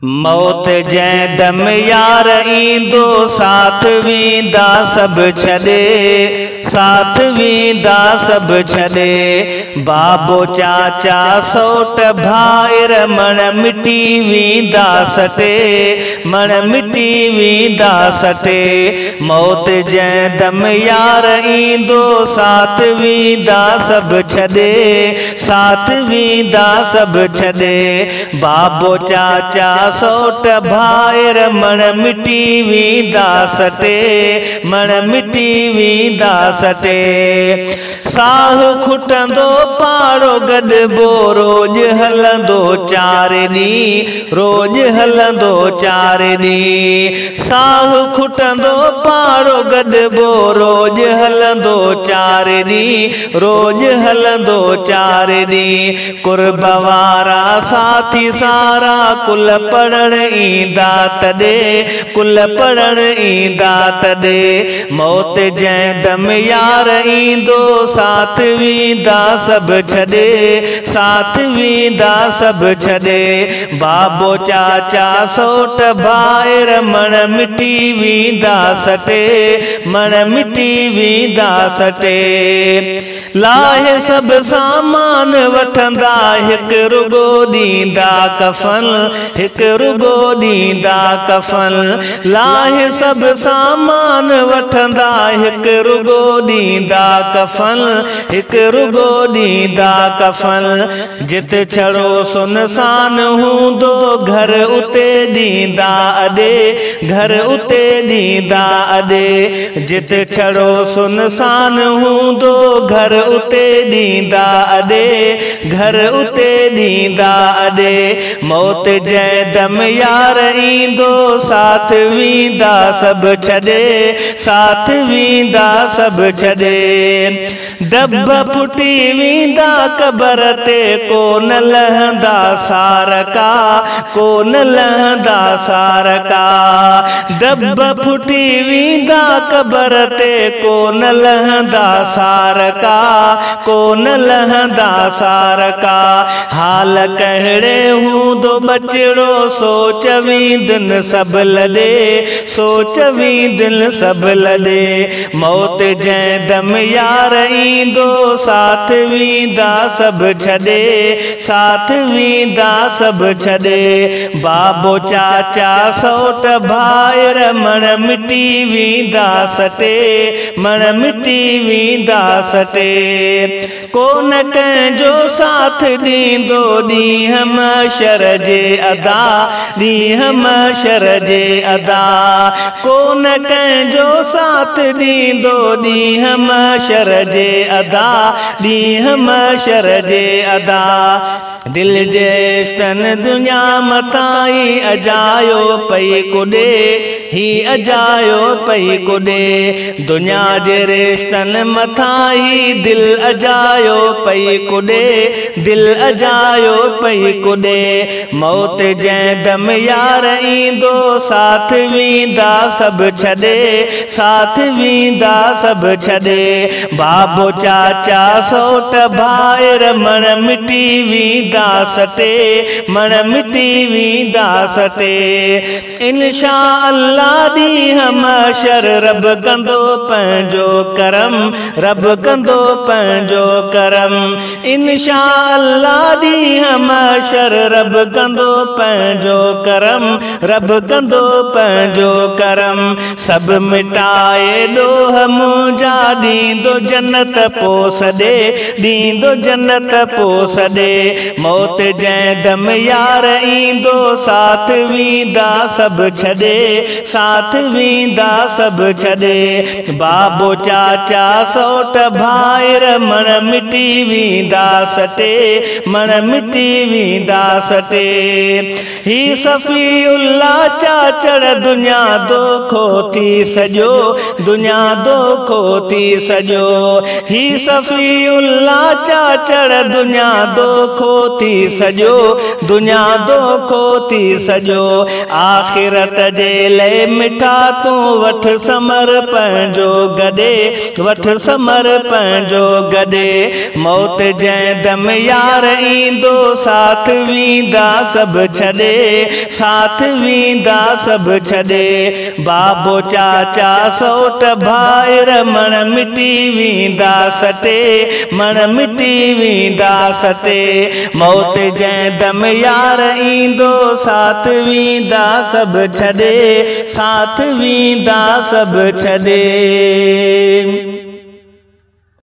मौत जै दम यार ईंदो साथ वींदा सभु छॾे, साथ वींदा सभु छॾे। बाबो चाचा सोट भाइर मण मिटी वींदा सटे, मण मिटी वींदा सटे। मौत जै दम यार ईंदो साथ वींदा सभु छॾे, साथ वींदा सभु छॾे। बाबो चाचा सोट भाइर मण मिटी वींदा सटे, मण मिटी वींदा सटे। साह खुटंदो पाड़ो गॾिबो रोज हलंदो चारि ॾींहं, रोज हलंदो चारि ॾींहं। साह खुटंदो पाड़ो गॾिबो रोज हलंदो चारि ॾींहं, रोज हलंदो चारि ॾींहं। कुर्ब वारा साथी सारा कुल पढ़ण ईंदा तॾहिं, कुल पढ़ण ईंदा तॾहिं। मौत जै दम यार ईंदो साथ वींदा सभु छॾे, साथ वींदा सभु छॾे। बाबो चाचा सोट भाइर मण मिटी वींदा सटे, मण मिटी वींदा सटे। लाहे सभु सामान वठंदा हिकु रुगो ॾींदा कफन, हिकु रुगो ॾींदा कफन। लाहे सभु सामान वठंदा हिकु रुगो ॾींदा कफन, हिकु रुगो ॾींदा कफन। जिते छड़ो सुनसान हूंदो घर उते ॾींदा अॾे, घर उते ॾींदा अॾे। जिते छड़ो सुनसान हूंदो घर उते ॾींदा अॾे, घर उते ॾींदा अॾे। मौत जै दम यार ईंदो साथ वींदा सभु छॾे, साथ वींदा सभु छॾे। दब फुटी वींदा क़बर ते कोन लहंदा सार का, कोन लहंदा सार का। दब फुटी वींदा क़बर ते कोन लहंदा सार का, कोन लहंदा सार का। हाल कहिड़े हूंदो बचिड़ो सोच वींदुनि सभु लॾे, सोच वींदुनि सभु लॾे। मौत जै दम यार ईंदो साथ वींदा सभु छॾे, साथ वींदा सभु छॾे। बाबो चाचा सोट भाइर मण मिटी वींदा सटे, मण मिटी वींदा सटे। कोन कंहिंजो साथ ॾींदो ॾींहं महशर जे अदा, ॾींहं महशर जे अदा। कोन कंहिंजो साथ ॾींदो ॾींहं महशर जे अदा, ॾींहं महशर जे अदा। दिल जे रिश्तन दुनिया मताई अजायो पई कुॾे, ही अजायो पई कुॾे। दुनिया जे रिश्तन मथाई दिल अजायो पई कुॾे, दिल अजायो पई कुॾे। मौत जै दम यार ईंदो साथ वींदा सभु छॾे, साथ वींदा सभु छॾे। बाबो चाचा सोट भाइर मण मिटी वींदा सटे, मण मिटी वींदा सटे। इंशा अल्लाह ॾींहं महशर रब कंदो पंहिंजो करम, रब कंदो पंहिंजो करम। इंशा अल्लाह ॾींहं महशर रब कंदो पंहिंजो करम, रब कंदो पंहिंजो करम। सभु मिटाए ॾोह मुंहिंजा ॾींदो जन्नत पोइ सॾे, ॾींदो जन्नत पोइ सॾे। मौत जै दम यार ईंदो साथ वींदा सभु छॾे, साथ वींदा सभु छॾे। बाबो चाचा सोट भाइर मण मिटी वींदा सटे, मण मिटी वींदा सटे। ही सफ़ीउल्लाह चाचड़ दुनिया दोखो थी सॼो, दुनिया दोखो थी सॼो। ही सफ़ीउल्लाह चाचड़ दुनिया दोखो थी सजो, दुनिया दोखो थी सजो। आखिरत जे ले मिठा तू वठ समर्पण जो गॾे, वठ समर्पण जो गॾे। मौत जंहिं दम यार ईंदो साथ वींदा सभु छॾे, साथ वींदा सभु छॾे। बाबो चाचा सौट भाइर मण मिटी वींदा सटे, मण मिटी वींदा सटे। मौत जंहिं दम यार ईंदो साथ वींदा सभु छॾे, साथ वींदा सभु छॾे।